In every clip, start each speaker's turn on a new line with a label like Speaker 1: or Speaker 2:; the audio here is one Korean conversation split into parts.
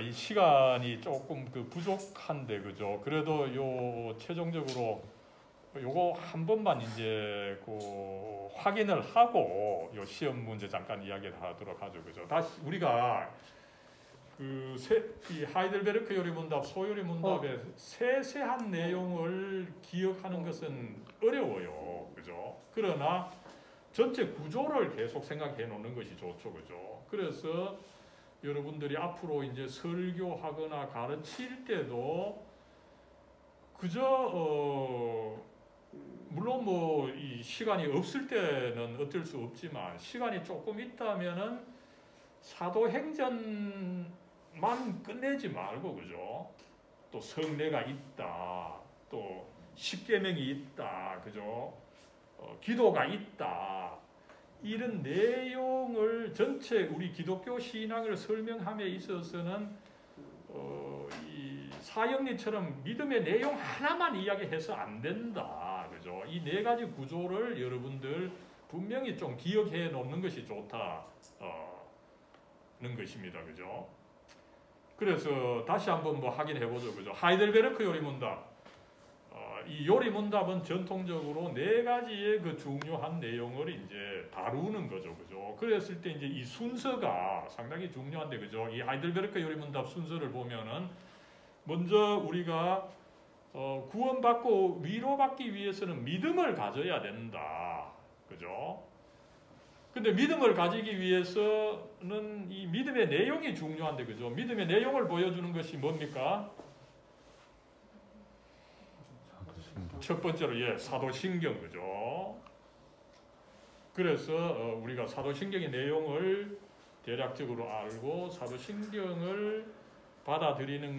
Speaker 1: 이 시간이 조금 부족한데 그죠? 그래도 요 최종적으로 요거 한 번만 이제 확인을 하고 요 시험 문제 잠깐 이야기를 하도록 하죠, 그죠? 다시 우리가 이 하이델베르크 요리 문답, 소요리 문답의 세세한 내용을 기억하는 것은 어려워요, 그죠? 그러나 전체 구조를 계속 생각해 놓는 것이 좋죠, 그죠? 그래서 여러분들이 앞으로 이제 설교하거나 가르칠 때도 그저 물론 뭐 이 시간이 없을 때는 어쩔 수 없지만 시간이 조금 있다면은 사도행전만 끝내지 말고 그죠? 또 성례가 있다, 또 십계명이 있다, 그죠? 기도가 있다. 이런 내용을 전체 우리 기독교 신앙을 설명함에 있어서는 이 사형리처럼 믿음의 내용 하나만 이야기해서 안 된다, 그죠? 이 네 가지 구조를 여러분들 분명히 좀 기억해 놓는 것이 좋다는 것입니다, 그죠? 그래서 다시 한번 뭐 확인해 보죠, 그죠? 하이델베르크 요리문답. 이 요리문답은 전통적으로 네 가지의 그 중요한 내용을 이제 다루는 거죠, 그죠? 그랬을 때 이제 이 순서가 상당히 중요한데, 그죠? 이 하이델베르크 요리문답 순서를 보면은 먼저 우리가 구원받고 위로받기 위해서는 믿음을 가져야 된다, 그죠? 근데 믿음을 가지기 위해서는 이 믿음의 내용이 중요한데, 그죠? 믿음의 내용을 보여주는 것이 뭡니까? 첫 번째로 사도신경, 그죠? 그래서 우리가 사도신경의 내용을 대략적으로 알고 사도신경을 받아들이고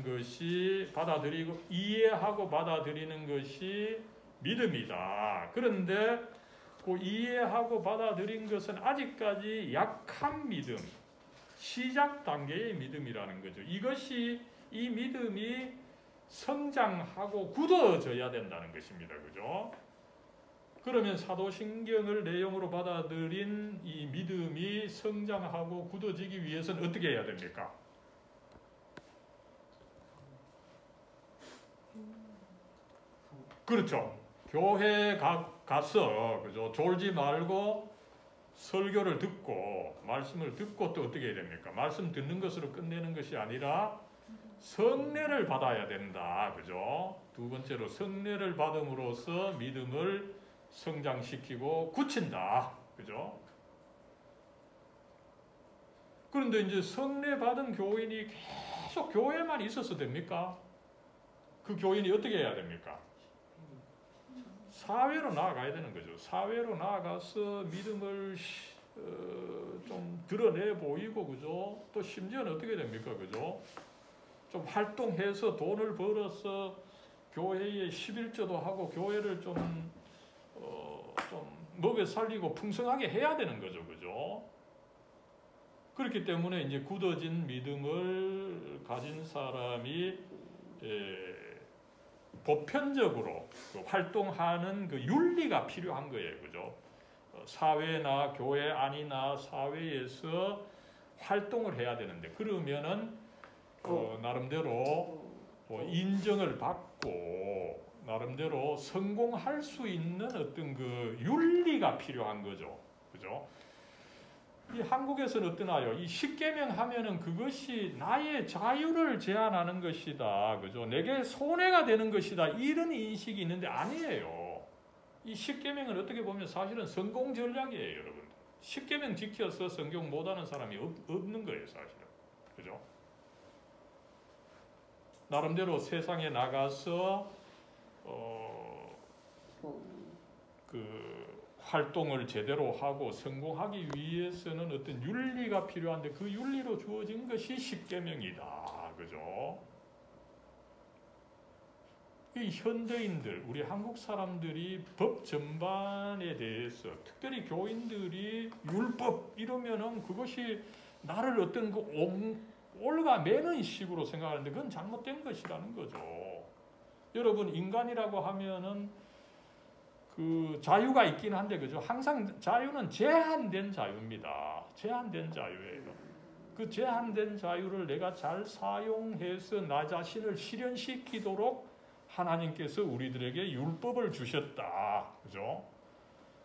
Speaker 1: 이해하고 받아들이는 것이 믿음이다. 그런데 그 이해하고 받아들인 것은 아직까지 약한 믿음, 시작 단계의 믿음이라는 거죠. 이 믿음이 성장하고 굳어져야 된다는 것입니다, 그죠? 그러면 사도신경을 내용으로 받아들인 이 믿음이 성장하고 굳어지기 위해서는 어떻게 해야 됩니까? 그렇죠. 교회 가서, 그죠? 졸지 말고 설교를 듣고 말씀을 듣고 또 어떻게 해야 됩니까? 말씀 듣는 것으로 끝내는 것이 아니라 성례를 받아야 된다, 그죠? 두 번째로 성례를 받음으로써 믿음을 성장시키고 굳힌다, 그죠? 그런데 이제 성례 받은 교인이 계속 교회만 있어서 됩니까? 그 교인이 어떻게 해야 됩니까? 사회로 나아가야 되는 거죠. 사회로 나아가서 믿음을 좀 드러내 보이고, 그죠? 또 심지어는 어떻게 됩니까, 그죠? 좀 활동해서 돈을 벌어서 교회에 11조도 하고 교회를 좀 먹여 살리고 풍성하게 해야 되는 거죠, 그죠? 그렇기 때문에 이제 굳어진 믿음을 가진 사람이 보편적으로 활동하는 그 윤리가 필요한 거예요, 그죠? 사회나 교회 안이나 사회에서 활동을 해야 되는데, 그러면은 나름대로 인정을 받고 나름대로 성공할 수 있는 어떤 그 윤리가 필요한 거죠, 그죠? 이 한국에서는 어떠나요? 이 십계명 하면은 그것이 나의 자유를 제한하는 것이다, 그죠? 내게 손해가 되는 것이다, 이런 인식이 있는데 아니에요. 이 십계명은 어떻게 보면 사실은 성공 전략이에요, 여러분. 십계명 지켜서 성경 못하는 사람이 없는 거예요, 사실은, 그죠? 나름대로 세상에 나가서 활동을 제대로 하고 성공하기 위해서는 어떤 윤리가 필요한데 그 윤리로 주어진 것이 십계명이다, 그죠? 이 현대인들, 우리 한국 사람들이 법 전반에 대해서, 특별히 교인들이 율법 이러면은 그것이 나를 어떤 올가매는 식으로 생각하는데 그건 잘못된 것이라는 거죠. 여러분, 인간이라고 하면은 그 자유가 있긴 한데, 그죠? 항상 자유는 제한된 자유입니다. 제한된 자유예요. 그 제한된 자유를 내가 잘 사용해서 나 자신을 실현시키도록 하나님께서 우리들에게 율법을 주셨다. 그죠?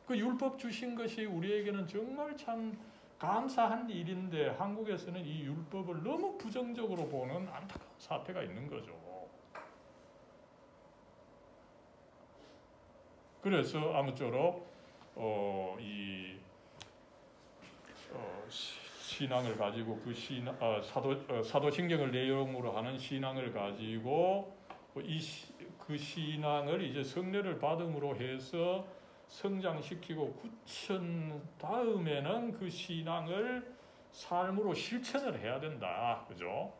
Speaker 1: 그 율법 주신 것이 우리에게는 정말 참 감사한 일인데 한국에서는 이 율법을 너무 부정적으로 보는 안타까운 사태가 있는 거죠. 그래서 아무쪼록 신앙을 가지고 그 사도신경을 내용으로 하는 신앙을 가지고 그 신앙을 이제 성례를 받음으로 해서 성장시키고 굳힌 다음에는 그 신앙을 삶으로 실천을 해야 된다. 그죠?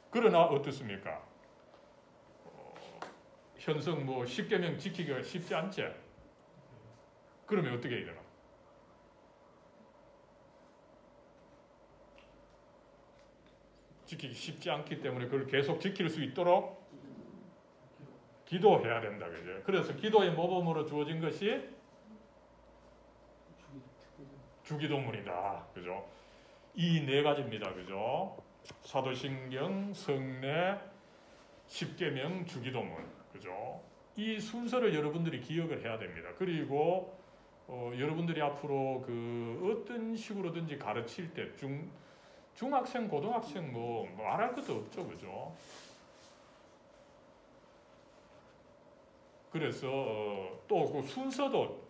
Speaker 1: 그러나 어떻습니까? 현성 뭐 10계명 지키기가 쉽지 않지? 그러면 어떻게 해야 되나? 지키기 쉽지 않기 때문에 그걸 계속 지킬 수 있도록 기도해야 된다. 그죠? 그래서 기도의 모범으로 주어진 것이 주기도문이다. 그죠? 이 네 가지입니다. 그죠? 사도신경, 성례, 십계명, 주기도문. 그죠? 이 순서를 여러분들이 기억을 해야 됩니다. 그리고 여러분들이 앞으로 그 어떤 식으로든지 가르칠 때 중학생, 고등학생 뭐 말할 것도 없죠. 그죠? 그래서 또 그 순서도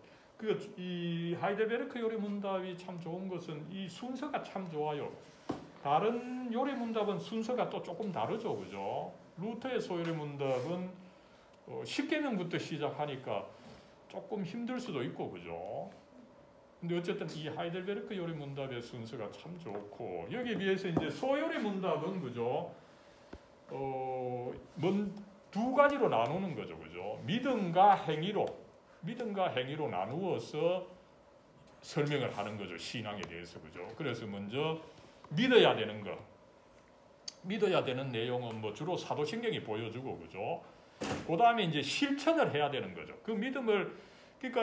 Speaker 1: 이 하이델베르크 요리문답이 참 좋은 것은 이 순서가 참 좋아요. 다른 요리문답은 순서가 또 조금 다르죠. 그죠? 루터의 소요리문답은 10계명부터 시작하니까 조금 힘들 수도 있고, 그죠? 근데 어쨌든 이 하이델베르크 요리문답의 순서가 참 좋고, 여기에 비해서 이제 소요리문답은, 그죠? 두 가지로 나누는 거죠. 그죠? 믿음과 행위로 나누어서 설명을 하는 거죠. 신앙에 대해서. 그죠? 그래서 먼저 믿어야 되는 거. 믿어야 되는 내용은 뭐 주로 사도신경이 보여주고, 그죠? 그 다음에 이제 실천을 해야 되는 거죠. 그 믿음을, 그러니까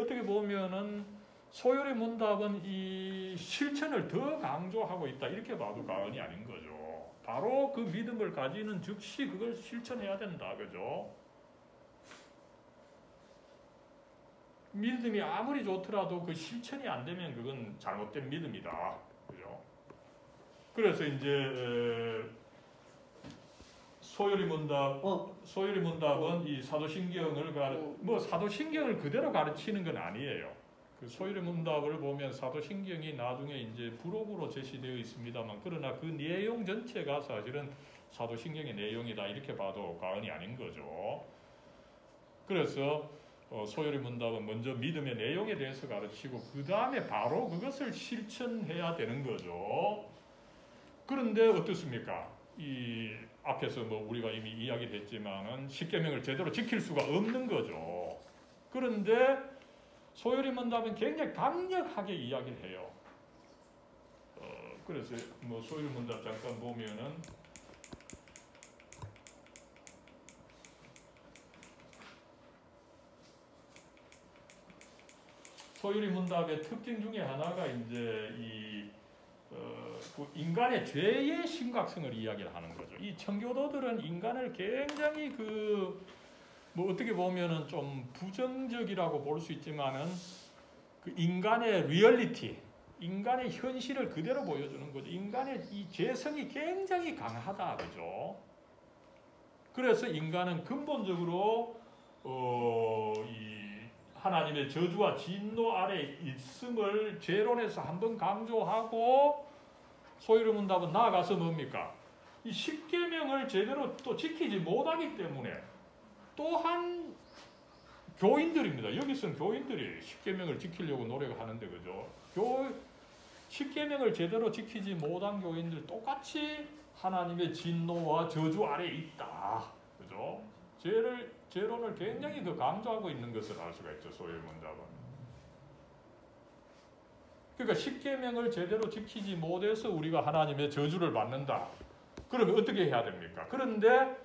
Speaker 1: 어떻게 보면은 소요리 문답은 이 실천을 더 강조하고 있다. 이렇게 봐도 과언이 아닌 거죠. 바로 그 믿음을 가지는 즉시 그걸 실천해야 된다. 그죠? 믿음이 아무리 좋더라도 그 실천이 안 되면 그건 잘못된 믿음이다. 그죠? 그래서 이제 소요리 문답은 이 사도신경을 사도신경을 그대로 가르치는 건 아니에요. 그 소요리 문답을 보면 사도신경이 나중에 이제 부록으로 제시되어 있습니다만, 그러나 그 내용 전체가 사실은 사도신경의 내용이다. 이렇게 봐도 과언이 아닌 거죠. 그래서 소요리 문답은 먼저 믿음의 내용에 대해서 가르치고 그 다음에 바로 그것을 실천해야 되는 거죠. 그런데 어떻습니까? 이 앞에서 뭐 우리가 이미 이야기를 했지만은 10계명을 제대로 지킬 수가 없는 거죠. 그런데 소요리 문답은 굉장히 강력하게 이야기를 해요. 그래서 뭐 소요리 문답 잠깐 보면은 소요리 문답의 특징 중에 하나가 이제 그 인간의 죄의 심각성을 이야기를 하는 거죠. 이 청교도들은 인간을 굉장히 뭐 어떻게 보면은 좀 부정적이라고 볼 수 있지만은 그 인간의 리얼리티, 인간의 현실을 그대로 보여주는 거죠. 인간의 이 죄성이 굉장히 강하다, 그죠? 그래서 인간은 근본적으로 이 하나님의 저주와 진노 아래 있음을 죄론에서 한번 강조하고 소요리 문답은 나아가서 뭡니까? 이 10계명을 제대로 또 지키지 못하기 때문에 또한 교인들입니다. 여기서는 교인들이 10계명을 지키려고 노력하는데, 그죠? 10계명을 제대로 지키지 못한 교인들 똑같이 하나님의 진노와 저주 아래 있다. 그죠? 죄론을 굉장히 강조하고 있는 것을 알 수가 있죠. 소요리 문답은. 그러니까 10계명을 제대로 지키지 못해서 우리가 하나님의 저주를 받는다. 그러면 어떻게 해야 됩니까? 그런데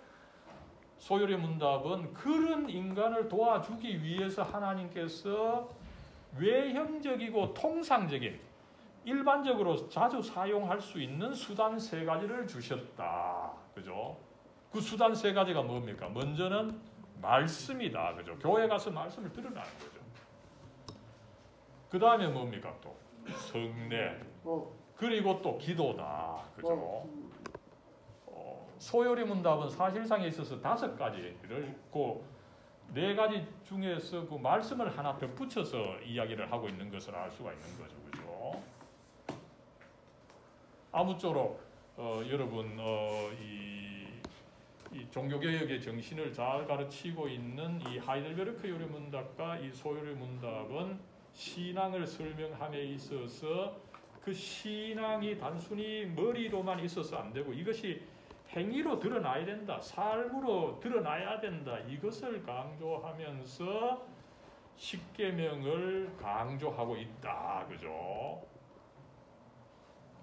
Speaker 1: 소요리 문답은 그런 인간을 도와주기 위해서 하나님께서 외형적이고 통상적인 일반적으로 자주 사용할 수 있는 수단 세 가지를 주셨다. 그죠? 그 수단 세 가지가 뭡니까? 먼저는 말씀이다. 그죠? 교회 가서 말씀을 들으라는 거죠. 그 다음에 뭡니까? 또 성례. 그리고 또 기도다. 그죠? 소요리 문답은 사실상에 있어서 5가지를 있고 4가지 중에서 그 말씀을 하나 덧붙여서 이야기를 하고 있는 것을 알 수가 있는 거죠. 그죠? 아무쪼록 여러분 이 종교개혁의 정신을 잘 가르치고 있는 이 하이델베르크 요리 문답과 이 소요리 문답은 신앙을 설명함에 있어서 그 신앙이 단순히 머리로만 있어서 안 되고 이것이 행위로 드러나야 된다. 삶으로 드러나야 된다. 이것을 강조하면서 십계명을 강조하고 있다. 그죠?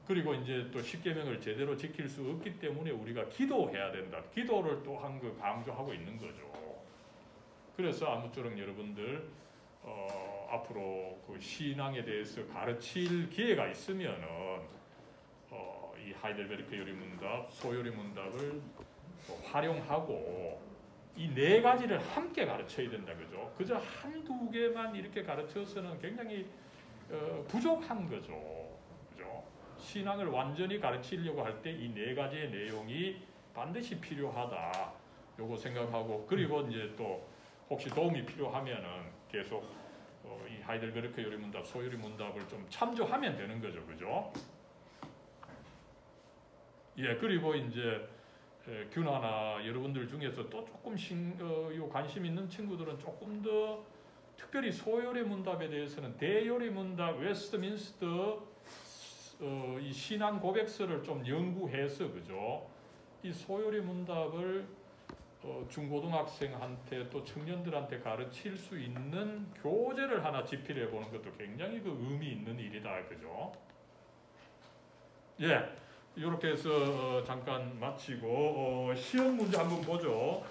Speaker 1: 그리고 이제 또 십계명을 제대로 지킬 수 없기 때문에 우리가 기도해야 된다. 기도를 또 한 거 강조하고 있는 거죠. 그래서 아무쪼록 여러분들 앞으로 그 신앙에 대해서 가르칠 기회가 있으면은 이 하이델베르크 요리 문답, 소요리 문답을 활용하고 이 4가지를 함께 가르쳐야 된다. 그죠? 그저 한두 개만 이렇게 가르쳐서는 굉장히 부족한 거죠. 그죠? 신앙을 완전히 가르치려고 할 때 이 4가지의 내용이 반드시 필요하다. 요거 생각하고 그리고 이제 또 혹시 도움이 필요하면은 계속 이 하이델베르크 요리 문답, 소요리 문답을 좀 참조하면 되는 거죠. 그죠? 예, 그리고 이제 균화나 여러분들 중에서 또 조금 관심 있는 친구들은 조금 더 특별히 소요리 문답에 대해서는 대요리 문답, 웨스트민스터 이 신앙 고백서를 좀 연구해서 그죠? 이 소요리 문답을 중고등학생한테 또 청년들한테 가르칠 수 있는 교재를 하나 집필해 보는 것도 굉장히 그 의미 있는 일이다. 그죠? 예. 이렇게 해서 잠깐 마치고 시험 문제 한번 보죠.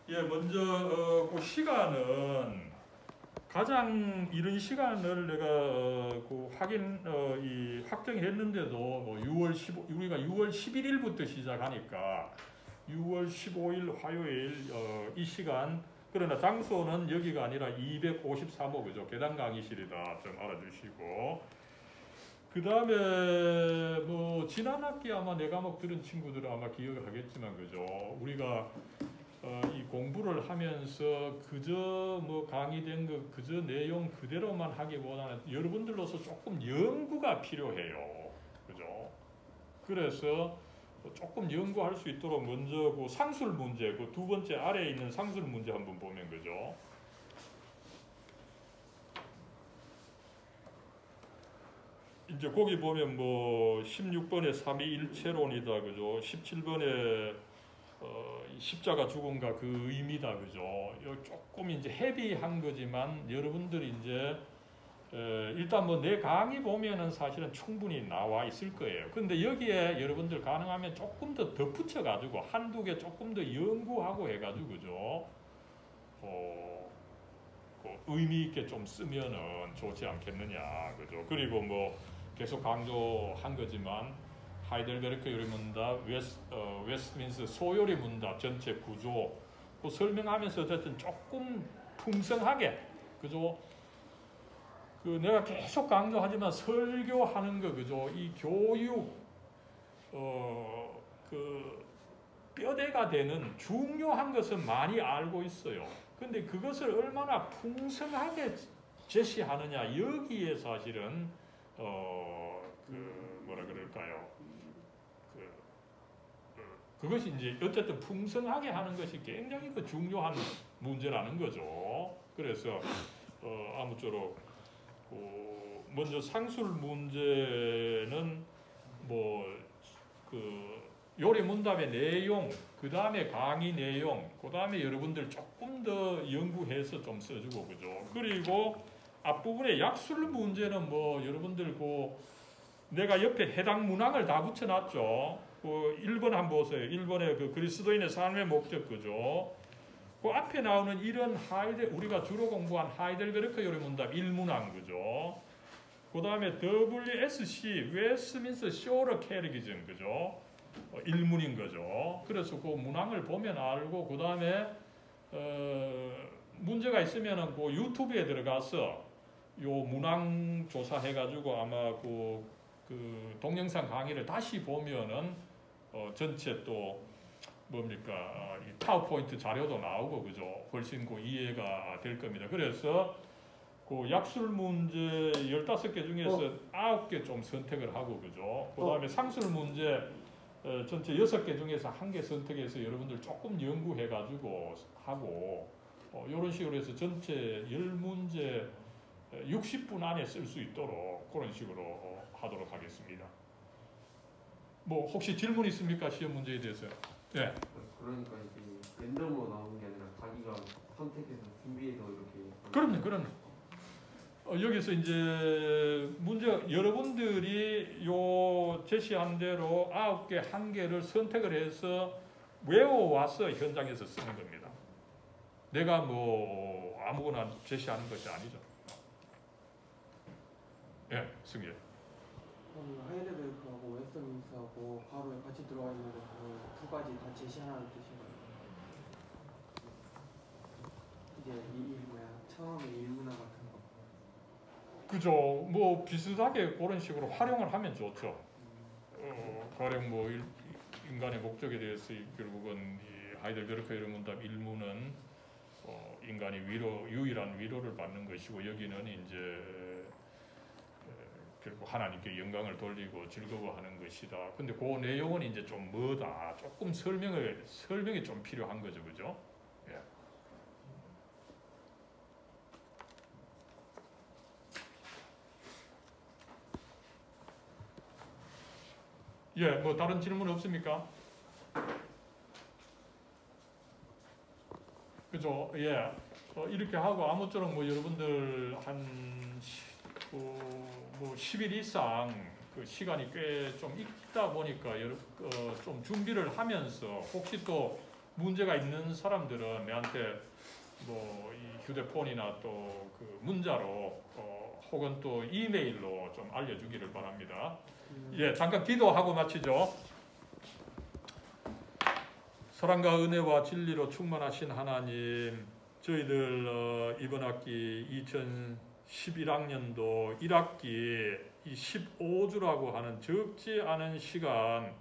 Speaker 1: 예, 먼저 그 시간은 가장 이른 시간을 내가 그 확정했는데도 뭐 6월 15 우리가 6월 11일부터 시작하니까 6월 15일 화요일 이 시간 그러나 장소는 여기가 아니라 253호 그죠? 계단 강의실이다 좀 알아주시고 그 다음에 뭐 지난 학기 아마 내 과목 들은 친구들은 아마 기억을 하겠지만 그죠? 우리가 이 공부를 하면서 그저 뭐 강의된 거 그저 내용 그대로만 하기보다는 여러분들로서 조금 연구가 필요해요. 그죠? 그래서 조금 연구할 수 있도록 먼저 그 상술 문제, 그 2번째 아래에 있는 상술 문제 한번 보면 그죠? 이제 거기 보면 뭐 16번에 삼위일체론이다. 그죠? 17번에 십자가 죽음과 그 의미다. 그죠? 조금 이제 헤비한 거지만 여러분들이 이제 일단 뭐 내 강의 보면은 사실은 충분히 나와 있을 거예요. 근데 여기에 여러분들 가능하면 조금 더 덧붙여 가지고 한두 개 조금 더 연구하고 해가지고 그죠? 그 의미 있게 좀 쓰면은 좋지 않겠느냐. 그죠? 그리고 뭐 계속 강조한 거지만 하이델베르크 요리 문답, 웨스트민스터 소요리 문답 전체 구조 그 설명하면서 어쨌든 조금 풍성하게 그죠? 그 내가 계속 강조하지만 설교하는 거 그죠? 이 교육 그 뼈대가 되는 중요한 것은 많이 알고 있어요. 근데 그것을 얼마나 풍성하게 제시하느냐 여기에 사실은 그 뭐라 그럴까요? 그것이 이제 어쨌든 풍성하게 하는 것이 굉장히 그 중요한 문제라는 거죠. 그래서 아무쪼록 먼저 상술 문제는 뭐 그 요리 문답의 내용, 그 다음에 강의 내용, 그 다음에 여러분들 조금 더 연구해서 좀 써주고 그죠. 그리고 앞부분에 약술 문제는 뭐 여러분들 그 내가 옆에 해당 문항을 다 붙여놨죠. 그 1번 한번 보세요. 1번에 그 그리스도인의 삶의 목적, 그죠? 그 앞에 나오는 이런 우리가 주로 공부한 하이델베르크 요리문답 1문항, 그죠? 그 다음에 WSC, 웨스트민스터 쇼러 캐리기즘, 그죠? 1문인 거죠. 그래서 그 문항을 보면 알고, 그 다음에 문제가 있으면은 그 유튜브에 들어가서 요 문항 조사해가지고 아마 그 동영상 강의를 다시 보면은 전체 또 뭡니까 이 파워포인트 자료도 나오고, 그죠? 훨씬 그 이해가 될 겁니다. 그래서 그 약술 문제 15개 중에서 9개 좀 선택을 하고, 그죠? 그 다음에 상술 문제 전체 6개 중에서 1개 선택해서 여러분들 조금 연구해가지고 하고, 이런 식으로 해서 전체 10문제 60분 안에 쓸 수 있도록 그런 식으로 하도록 하겠습니다. 뭐 혹시 질문 있습니까? 시험 문제에 대해서? 네.
Speaker 2: 그러니까 이게 랜덤으로 나오는 게 아니라 자기가 선택해서 준비해서 이렇게.
Speaker 1: 그럼요. 여기서 이제 문제 여러분들이 요 제시한 대로 9개 1개를 선택을 해서 외워와서 현장에서 쓰는 겁니다. 내가 뭐 아무거나 제시하는 것이 아니죠. 예, 승희.
Speaker 3: 하이델베르크하고 웨스트민스터하고 바로 같이 들어와 있는 거 두 가지 다 제시하라는 뜻인가요? 이제 처음에 일문화 같은 거.
Speaker 1: 그죠. 뭐 비슷하게 그런 식으로 활용을 하면 좋죠. 가령 뭐 인간의 목적에 대해서 결국은 이 하이델베르크 요리문답 1문은 인간이 유일한 위로를 받는 것이고, 여기는 이제 결국 하나님께 영광을 돌리고 즐거워하는 것이다. 근데 그 내용은 이제 좀 뭐다. 조금 설명이 좀 필요한 거죠, 그죠? 예, 뭐 다른 질문 없습니까? 그죠? 예, 이렇게 하고 아무쪼록 뭐 여러분들 한 뭐 10일 이상 그 시간이 꽤 좀 있다 보니까 좀 준비를 하면서 혹시 또 문제가 있는 사람들은 내한테 뭐 이 휴대폰이나 또 그 문자로 혹은 또 이메일로 좀 알려주기를 바랍니다. 예, 잠깐 기도하고 마치죠. 사랑과 은혜와 진리로 충만하신 하나님, 저희들 이번 학기 2011학년도 1학기 이 15주라고 하는 적지 않은 시간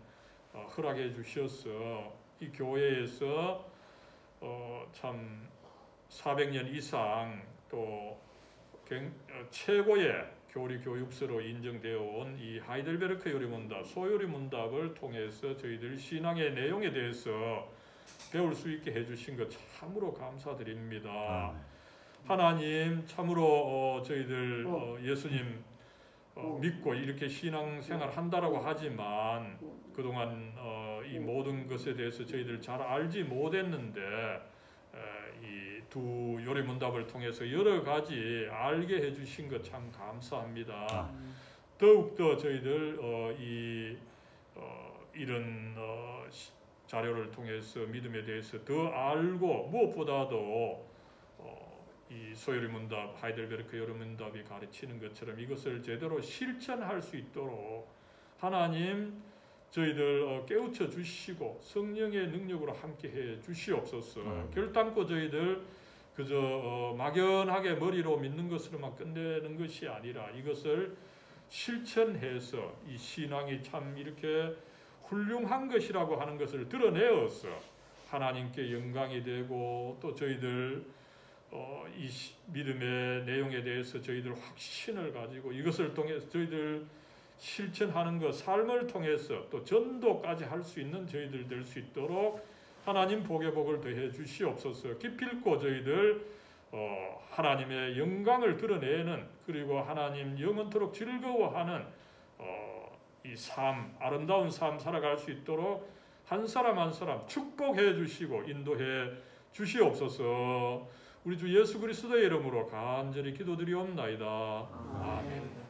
Speaker 1: 허락해 주셔서 이 교회에서 참 400년 이상 또 최고의 교리 교육서로 인정되어 온 이 하이델베르크 요리문답, 소요리문답을 통해서 저희들 신앙의 내용에 대해서 배울 수 있게 해주신 것 참으로 감사드립니다. 하나님, 참으로 저희들 예수님 믿고 이렇게 신앙생활 한다라고 하지만 그동안 이 모든 것에 대해서 저희들 잘 알지 못했는데 이 두 요리문답을 통해서 여러 가지 알게 해주신 것 참 감사합니다. 더욱더 저희들 이런 자료를 통해서 믿음에 대해서 더 알고 무엇보다도 이 소요리문답, 하이델베르크 요리문답이 가르치는 것처럼 이것을 제대로 실천할 수 있도록 하나님 저희들 깨우쳐 주시고 성령의 능력으로 함께해 주시옵소서. 결단코 저희들 그저 막연하게 머리로 믿는 것으로만 끝내는 것이 아니라 이것을 실천해서 이 신앙이 참 이렇게 훌륭한 것이라고 하는 것을 드러내어서 하나님께 영광이 되고 또 저희들 이 믿음의 내용에 대해서 저희들 확신을 가지고 이것을 통해서 저희들 실천하는 것, 삶을 통해서 또 전도까지 할 수 있는 저희들 될 수 있도록 하나님 복의 복을 더해 주시옵소서. 기필코 저희들 하나님의 영광을 드러내는 그리고 하나님 영원토록 즐거워하는 이 삶, 아름다운 삶 살아갈 수 있도록 한 사람 한 사람 축복해 주시고 인도해 주시옵소서. 우리 주 예수 그리스도의 이름으로 간절히 기도드리옵나이다. 아멘.